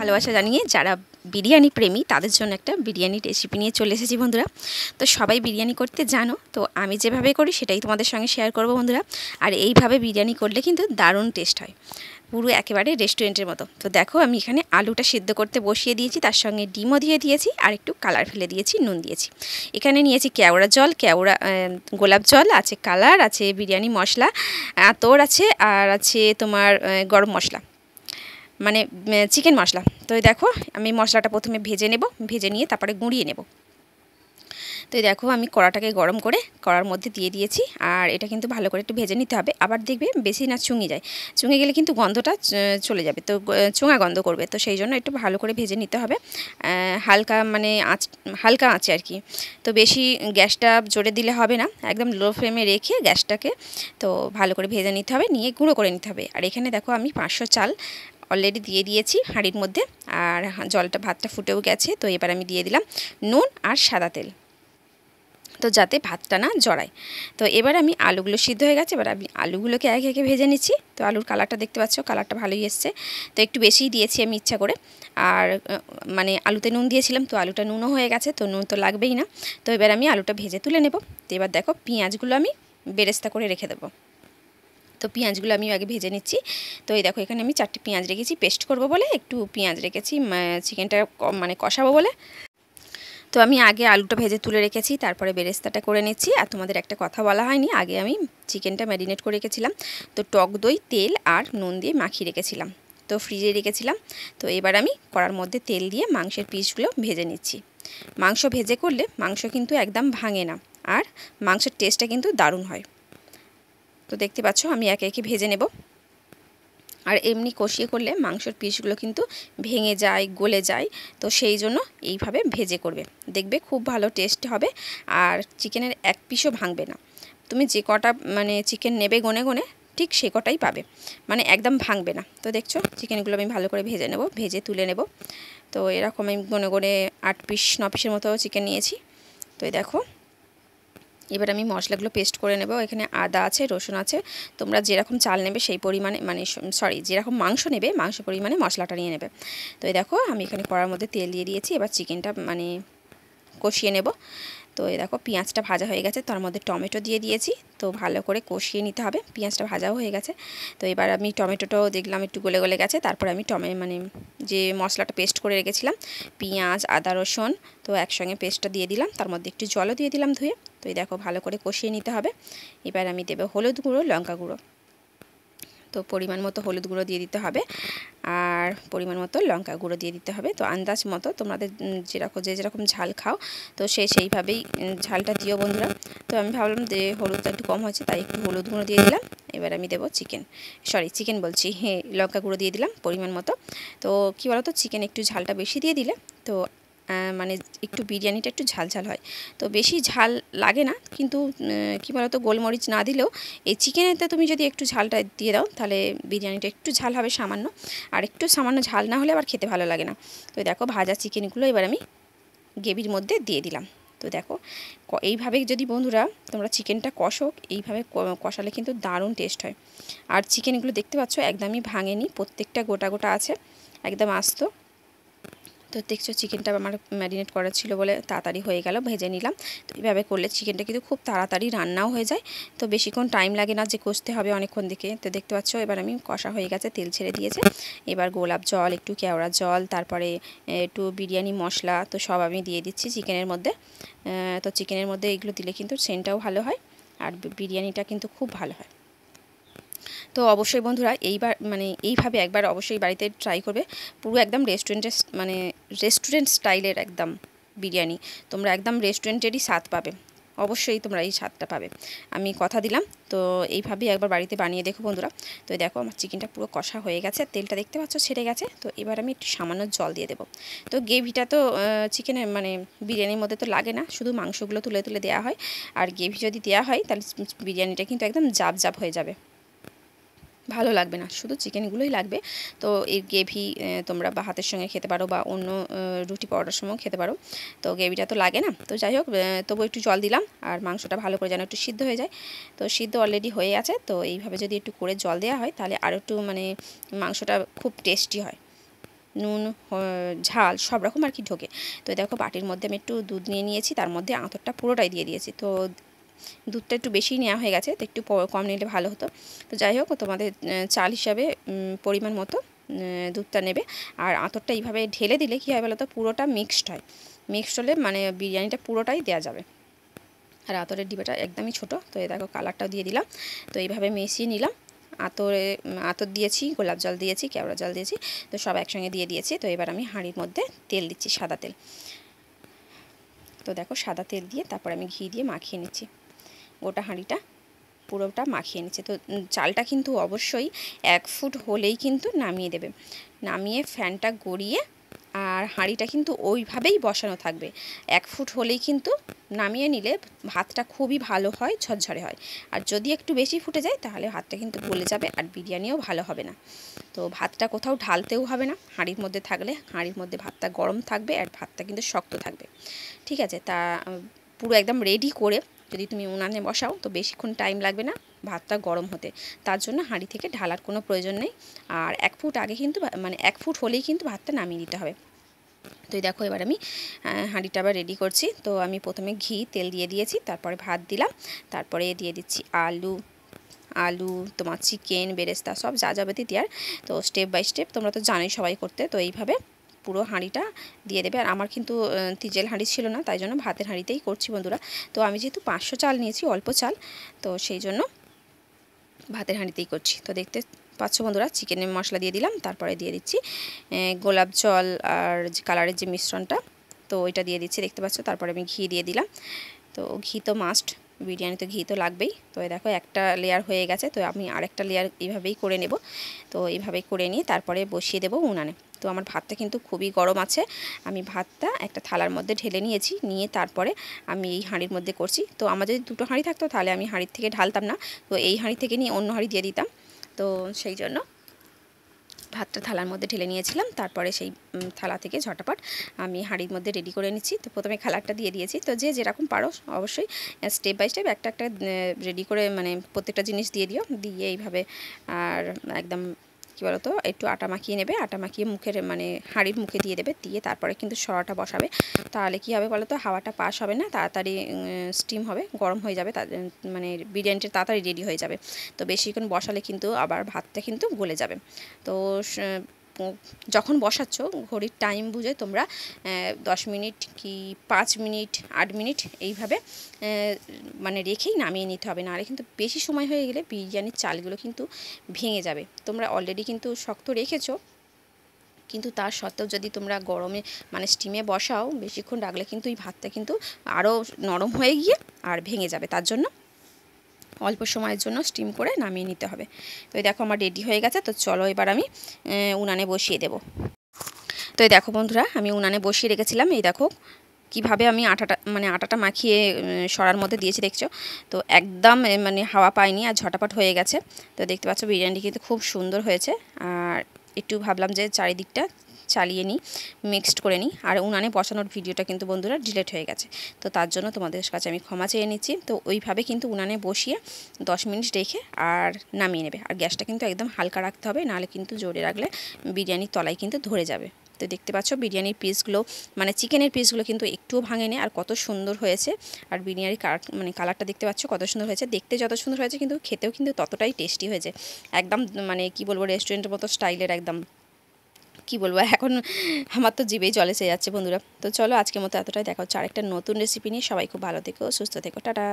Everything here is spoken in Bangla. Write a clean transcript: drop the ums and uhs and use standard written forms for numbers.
ভালোবাসা জানিয়ে যারা বিরিয়ানি প্রেমী তাদের জন্য একটা বিরিয়ানি রেসিপি নিয়ে চলে এসেছি বন্ধুরা। তো সবাই বিরিয়ানি করতে জানো, তো আমি যেভাবে করি সেটাই তোমাদের সঙ্গে শেয়ার করব বন্ধুরা। আর এইভাবে বিরিয়ানি করলে কিন্তু দারুণ টেস্ট হয়, পুরো একেবারে রেস্টুরেন্টের মতো। তো দেখো আমি এখানে আলুটা সিদ্ধ করতে বসিয়ে দিয়েছি, তার সঙ্গে ডিমও দিয়ে দিয়েছি আর একটু কালার ফেলে দিয়েছি, নুন দিয়েছি। এখানে নিয়েছি কেওড়া জল, গোলাপ জল আছে, কালার আছে, বিরিয়ানি মশলা আতর আছে, আর আছে তোমার গরম মশলা মানে চিকেন মশলা। তো দেখো আমি মশলাটা প্রথমে ভেজে নেব, ভেজে নিয়ে তারপরে গুঁড়িয়ে নেব। তো দেখো আমি কড়াটাকে গরম করে কড়ার মধ্যে দিয়ে দিয়েছি, আর এটা কিন্তু ভালো করে একটু ভেজে নিতে হবে। আবার দেখবে বেশি না চুঙে যায়, চুঙে গেলে কিন্তু গন্ধটা চলে যাবে, তো চুঙা গন্ধ করবে। তো সেই জন্য একটু ভালো করে ভেজে নিতে হবে, হালকা মানে হালকা আঁচে আর কি। তো বেশি গ্যাসটা জোরে দিলে হবে না, একদম লো ফ্লেমে রেখে গ্যাসটাকে তো ভালো করে ভেজে নিতে হবে, নিয়ে গুঁড়ো করে নিতে হবে। আর এখানে দেখো আমি 500 চাল অলরেডি দিয়ে দিয়েছি হাঁড়ির মধ্যে, আর ভাতটা ফুটেও গেছে। তো এবার আমি দিয়ে দিলাম নুন আর সাদা তেল, তো যাতে ভাতটা না জড়ায়। তো এবার আমি আলুগুলো সিদ্ধ হয়ে গেছে, এবার আমি আলুগুলোকে একে একে ভেজে নিচ্ছি। তো আলুর কালারটা দেখতে পাচ্ছ, কালারটা ভালোই এসছে। তো একটু বেশিই দিয়েছি আমি ইচ্ছা করে, আর মানে আলুতে নুন দিয়েছিলাম, তো আলুটা নুনও হয়ে গেছে, তো নুন তো লাগবেই না। তো এবার আমি আলুটা ভেজে তুলে নেব। তো এবার দেখো পেঁয়াজগুলো আমি বেরেস্তা করে রেখে দেবো। তো পেঁয়াজগুলো আমি আগে ভেজে নিচ্ছি। তো এই দেখো এখানে আমি 4টে পেঁয়াজ রেখেছি, পেস্ট করব বলে একটু পেঁয়াজ রেখেছি, চিকেনটা মানে কষাবো বলে। তো আমি আগে আলুটা ভেজে তুলে রেখেছি, তারপরে বেরেস্তাটা করে নিচ্ছি। আর তোমাদের একটা কথা বলা হয়নি, আগে আমি চিকেনটা ম্যারিনেট করে রেখেছিলাম, তো টক দই, তেল আর নুন দিয়ে মাখিয়ে রেখেছিলাম, তো ফ্রিজে রেখেছিলাম। তো এবার আমি কড়ার মধ্যে তেল দিয়ে মাংসের পিসগুলো ভেজে নিচ্ছি। মাংস ভেজে করলে মাংস কিন্তু একদম ভাঙে না, আর মাংসের টেস্টটা কিন্তু দারুণ হয়। তো দেখতে পাচ্ছ আমি একে একে ভেজে নেব। আর এমনি কষিয়ে করলে মাংসের পিসগুলো কিন্তু ভেঙে যায়, গলে যায়। তো সেই জন্য এইভাবে ভেজে করবে, দেখবে খুব ভালো টেস্ট হবে, আর চিকেনের এক পিসও ভাঙবে না। তুমি যে কটা মানে চিকেন নেবে গনে গনে ঠিক সে কটাই পাবে, মানে একদম ভাঙবে না। তো দেখছো চিকেনগুলো আমি ভালো করে ভেজে নেব, ভেজে তুলে নেব। তো এরকম আমি গনে গনে 8 পিস 9 পিসের মতো চিকেন নিয়েছি। তো দেখো এবার আমি মশলাগুলো পেস্ট করে নেব। এখানে আদা আছে, রসুন আছে, তোমরা যেরকম চাল নেবে সেই পরিমাণে, মানে যেরকম মাংস নেবে মাংস পরিমাণে মশলাটা নিয়ে নেবে। তো এই দেখো আমি এখানে কড়ার মধ্যে তেল দিয়ে দিয়েছি, এবার চিকেনটা মানে কষিয়ে নেব। তো এই দেখো পেঁয়াজটা ভাজা হয়ে গেছে, তার মধ্যে টমেটো দিয়ে দিয়েছি, তো ভালো করে কষিয়ে নিতে হবে। পেঁয়াজটা ভাজাও হয়ে গেছে, তো এবার আমি টমেটোটাও দেখলাম একটু গলে গলে গেছে, তারপরে আমি মানে যে মশলাটা পেস্ট করে রেখেছিলাম পেঁয়াজ আদা রসুন, তো একসঙ্গে পেস্টটা দিয়ে দিলাম, তার মধ্যে একটু জলও দিয়ে দিলাম ধুয়ে। তো এই দেখো ভালো করে কষিয়ে নিতে হবে। এবার আমি দেবো হলুদ গুঁড়ো, লঙ্কা গুঁড়ো, তো পরিমাণ মতো হলুদ গুঁড়ো দিয়ে দিতে হবে, আর পরিমাণ মতো লঙ্কা গুঁড়ো দিয়ে দিতে হবে। তো আন্দাজ মতো তোমাদের যেরকম ঝাল খাও তো সেইভাবেই ঝালটা দিও বন্ধুরা। তো আমি ভাবলাম যে হলুদটা একটু কম হয়েছে, তাই একটু হলুদ গুঁড়ো দিয়ে দিলাম। এবার আমি দেবো চিকেন বলছি, হ্যাঁ লঙ্কা গুঁড়ো দিয়ে দিলাম পরিমাণ মতো। তো কী বলো তো, চিকেন একটু ঝালটা বেশি দিয়ে দিলে তো মানে একটু বিরিয়ানিটা একটু ঝাল ঝাল হয়, তো বেশি ঝাল লাগে না। কিন্তু কী বলো তো, গোলমরিচ না দিলেও এই চিকেনেতে তুমি যদি একটু ঝালটা দিয়ে দাও তাহলে বিরিয়ানিটা একটু ঝাল হবে সামান্য, আর একটু সামান্য ঝাল না হলে আবার খেতে ভালো লাগে না। তো দেখো ভাজা চিকেনগুলো এবার আমি গ্রেভির মধ্যে দিয়ে দিলাম। তো দেখো এইভাবে যদি বন্ধুরা তোমরা চিকেনটা কষো, এইভাবে কষালে কিন্তু দারুণ টেস্ট হয়। আর চিকেনগুলো দেখতে পাচ্ছ একদমই ভাঙেনি, প্রত্যেকটা গোটা গোটা আছে, একদম আস্ত। তো দেখছো চিকেনটা আমার ম্যারিনেট করা ছিল বলে তাড়াতাড়ি হয়ে গেল, ভেজে নিলাম। তো এইভাবে করলে চিকেনটা কিন্তু খুব তাড়াতাড়ি রান্নাও হয়ে যায়, তো বেশিক্ষণ টাইম লাগে না যে কষতে হবে অনেকক্ষণ দিকে। তো দেখতে পাচ্ছ এবার আমি কষা হয়ে গেছে, তেল ছেড়ে দিয়েছে। এবার গোলাপ জল, একটু কেওড়া জল, তারপরে একটু বিরিয়ানি মশলা, তো সব আমি দিয়ে দিচ্ছি চিকেনের মধ্যে। তো চিকেনের মধ্যে এগুলো দিলে কিন্তু সেন্টটাও ভালো হয়, আর বিরিয়ানিটা কিন্তু খুব ভালো হয়। তো অবশ্যই বন্ধুরা এইভাবে একবার অবশ্যই বাড়িতে ট্রাই করবে, পুরো একদম রেস্টুরেন্ট স্টাইলের একদম বিরিয়ানি, তোমরা একদম রেস্টুরেন্টেরই স্বাদ পাবে, অবশ্যই তোমরা এই স্বাদটা পাবে, আমি কথা দিলাম। তো এইভাবেই একবার বাড়িতে বানিয়ে দেখো বন্ধুরা। তো দেখো আমার চিকেনটা পুরো কষা হয়ে গেছে, তেলটা দেখতে পাচ্ছ ছেড়ে গেছে। তো এবার আমি একটু সামান্য জল দিয়ে দেবো। তো গ্রেভিটা তো চিকেনের বিরিয়ানির মধ্যে তো লাগে না, শুধু মাংসগুলো তুলে তুলে দেওয়া হয়, আর গ্রেভি যদি দেওয়া হয় তাহলে বিরিয়ানিটা কিন্তু একদম জাব জাব হয়ে যাবে, ভালো লাগবে না, শুধু চিকেনগুলোই লাগবে। তো এই গ্রেভি তোমরা বা হাতের সঙ্গে খেতে পারো, বা অন্য রুটি পরোটার সময়ও খেতে পারো। তো গ্রেভিটা তো লাগে না, তো যাই হোক তবু একটু জল দিলাম, আর মাংসটা ভালো করে যেন একটু সিদ্ধ হয়ে যায়। তো সিদ্ধ অলরেডি হয়ে আছে, তো এইভাবে যদি একটু করে জল দেওয়া হয় তাহলে আরও একটু মাংসটা খুব টেস্টি হয়। নুন, ঝাল সব রকম আর কি ঢোকে। তো দেখো বাটির মধ্যে আমি একটু দুধ নিয়ে নিয়েছি, তার মধ্যে আঁতরটা পুরোটাই দিয়ে দিয়েছি। তো দুধটা একটু বেশি নেওয়া হয়ে গেছে, তো একটু কম নিলে ভালো হতো। তো যাই হোক, তোমাদের চাল হিসাবে পরিমাণ মতো দুধটা নেবে। আর আঁতরটা এইভাবে ঢেলে দিলে কী হয় বলো তো, পুরোটা মিক্সড হয়। মিক্সড হলে মানে বিরিয়ানিটা পুরোটাই দেওয়া যাবে। আর আতরের ডিবাটা একদমই ছোট। তো এই দেখো কালারটাও দিয়ে দিলাম। তো এইভাবে মিশিয়ে নিলাম। আতর দিয়েছি, গোলাপ জল দিয়েছি, কেওড়া জল দিয়েছি, তো সব একসঙ্গে দিয়ে দিয়েছি। তো এবার আমি হাঁড়ির মধ্যে তেল দিচ্ছি, সাদা তেল। তো দেখো সাদা তেল দিয়ে তারপর আমি ঘি দিয়ে মাখিয়ে নিচ্ছি, গোটা হাঁড়িটা পুরোটা মাখিয়ে নিচ্ছে। তো চালটা কিন্তু অবশ্যই 1 ফুট হলেই কিন্তু নামিয়ে দেবে। নামিয়ে ফ্যানটা গড়িয়ে আর হাঁড়িটা কিন্তু ওইভাবেই বসানো থাকবে। 1 ফুট হলেই কিন্তু নামিয়ে নিলে ভাতটা খুবই ভালো হয়, ঝরঝরে হয়। আর যদি একটু বেশি ফুটে যায় তাহলে ভাতটা কিন্তু গলে যাবে আর বিরিয়ানিও ভালো হবে না। তো ভাতটা কোথাও ঢালতেও হবে না, হাঁড়ির মধ্যে থাকলে হাঁড়ির মধ্যে ভাতটা গরম থাকবে আর ভাতটা কিন্তু শক্ত থাকবে। ঠিক আছে, তা পুরো একদম রেডি করে যদি তুমি উনানে বসাও তো বেশিক্ষণ টাইম লাগবে না ভাতটা গরম হতে। তার জন্য হাঁড়ি থেকে ঢালার কোনো প্রয়োজন নেই। আর 1 ফুট আগে কিন্তু মানে 1 ফুট হলেই কিন্তু ভাতটা নামিয়ে দিতে হবে। তো দেখো এবার আমি হাঁড়িটা আবার রেডি করছি। তো আমি প্রথমে ঘি তেল দিয়ে দিয়েছি, তারপরে ভাত দিলাম, তারপরে দিয়ে দিচ্ছি আলু তোমার চিকেন, বেরেস্তা সব যা যাবতীয় দেওয়ার। তো স্টেপ বাই স্টেপ তোমরা তো জানোই সবাই করতে। তো এইভাবে পুরো হাঁড়িটা দিয়ে দেবে। আর আমার কিন্তু তিজেল হাঁড়ি ছিল না, তাই জন্য ভাতের হাঁড়িতেই করছি বন্ধুরা। তো আমি যেহেতু 500 চাল নিয়েছি, অল্প চাল, তো সেই জন্য ভাতের হাঁড়িতেই করছি। তো দেখতে পাচ্ছ বন্ধুরা, চিকেনের মশলা দিয়ে দিলাম, তারপরে দিয়ে দিচ্ছি গোলাপ জল আর কালারের যে মিশ্রণটা, তো ওইটা দিয়ে দিচ্ছি দেখতে পাচ্ছ। তারপরে আমি ঘি দিয়ে দিলাম। তো ঘি তো মাস্ট, বিরিয়ানি তো ঘি তো লাগবেই। তো দেখো একটা লেয়ার হয়ে গেছে, তো আমি আরেকটা লেয়ার এইভাবেই করে নেব। তো এইভাবেই করে নিয়ে তারপরে বসিয়ে দেবো উনানে। তো আমার ভাতটা কিন্তু খুবই গরম আছে। আমি ভাতটা একটা থালার মধ্যে ঢেলে নিয়েছি, নিয়ে তারপরে আমি এই হাঁড়ির মধ্যে করছি। তো আমার যদি 2টো হাঁড়ি থাকতো তাহলে আমি হাঁড়ির থেকে ঢালতাম না, তো এই হাঁড়ি থেকে নিয়ে অন্য হাঁড়ি দিয়ে দিতাম। তো সেই জন্য ভাতটা থালার মধ্যে ঢেলে নিয়েছিলাম, তারপরে সেই থালা থেকে ঝটাপট আমি হাঁড়ির মধ্যে রেডি করে নিচ্ছি। তো প্রথমে কালারটা দিয়ে দিয়েছি। তো যে যেরকম পারো অবশ্যই স্টেপ বাই স্টেপ একটা একটা রেডি করে মানে প্রত্যেকটা জিনিস দিয়ে দিও, দিয়ে এইভাবে আর একদম কী বলো তো একটু আটা মাখিয়ে নেবে, আটা মাখিয়ে মুখের মানে হাঁড়ির মুখে দিয়ে দেবে, দিয়ে তারপরে কিন্তু সরাটা বসাবে। তাহলে কী হবে বলো তো, হাওয়াটা পাস হবে না, তাড়াতাড়ি স্টিম হবে, গরম হয়ে যাবে, মানে বিরিয়ানিটা তাড়াতাড়ি রেডি হয়ে যাবে। তো বেশিক্ষণ বসালে কিন্তু আবার ভাতটা কিন্তু গলে যাবে। তো যখন বসাচ্ছ ঘড়ির টাইম বুঝে তোমরা 10 মিনিট কি 5 মিনিট 8 মিনিট এইভাবে মানে রেখেই নামিয়ে নিতে হবে, নাহলে কিন্তু বেশি সময় হয়ে গেলে বিরিয়ানির চালগুলো কিন্তু ভেঙে যাবে। তোমরা অলরেডি কিন্তু শক্ত রেখেছো, কিন্তু তার সত্ত্বেও যদি তোমরা গরমে মানে স্টিমে বসাও বেশিক্ষণ রাখলে কিন্তু এই ভাতটা কিন্তু আরও নরম হয়ে গিয়ে আর ভেঙে যাবে। তার জন্য অল্প সময়ের জন্য স্টিম করে নামিয়ে নিতে হবে। তো এই দেখো আমার রেডি হয়ে গেছে। তো চলো এবার আমি উনানে বসিয়ে দেব। তো এই দেখো বন্ধুরা, আমি উনানে বসিয়ে রেখেছিলাম। এই দেখো কিভাবে আমি আটাটা মাখিয়ে সরার মধ্যে দিয়েছি দেখছো। তো একদম মানে হাওয়া পায়নি আর ঝটাপট হয়ে গেছে। তো দেখতে পাচ্ছ বিরিয়ানি কিন্তু খুব সুন্দর হয়েছে। আর একটু ভাবলাম যে চারিদিকটা চালিয়ে নিই, মিক্সড করে নিই। আর উনানে বসানোর ভিডিওটা কিন্তু বন্ধুরা ডিলিট হয়ে গেছে, তো তার জন্য তোমাদের কাছে আমি ক্ষমা চেয়ে নিচ্ছি। তো ওইভাবে কিন্তু উনানে বসিয়ে 10 মিনিট রেখে আর নামিয়ে নেবে। আর গ্যাসটা কিন্তু একদম হালকা রাখতে হবে, নাহলে কিন্তু জোরে রাখলে বিরিয়ানির তলায় কিন্তু ধরে যাবে। তো দেখতে পাচ্ছ বিরিয়ানির পিসগুলো মানে চিকেনের পিসগুলো কিন্তু একটুও ভাঙেনি, আর কত সুন্দর হয়েছে। আর বিরিয়ানির কালারটা দেখতে পাচ্ছ কত সুন্দর হয়েছে, দেখতে যত সুন্দর হয়েছে কিন্তু খেতেও কিন্তু ততটাই টেস্টি হয়েছে। একদম মানে কি বলবো, রেস্টুরেন্টের মতো স্টাইলের একদম কি বলবো, এখন আমার তো জিভেই জল এসে যাচ্ছে বন্ধুরা। তো চলো আজকের মতো এতটাই, দেখা হচ্ছে আরেকটা নতুন রেসিপি নিয়ে। সবাই খুব ভালো থেকো, সুস্থ থেকো, টাটা।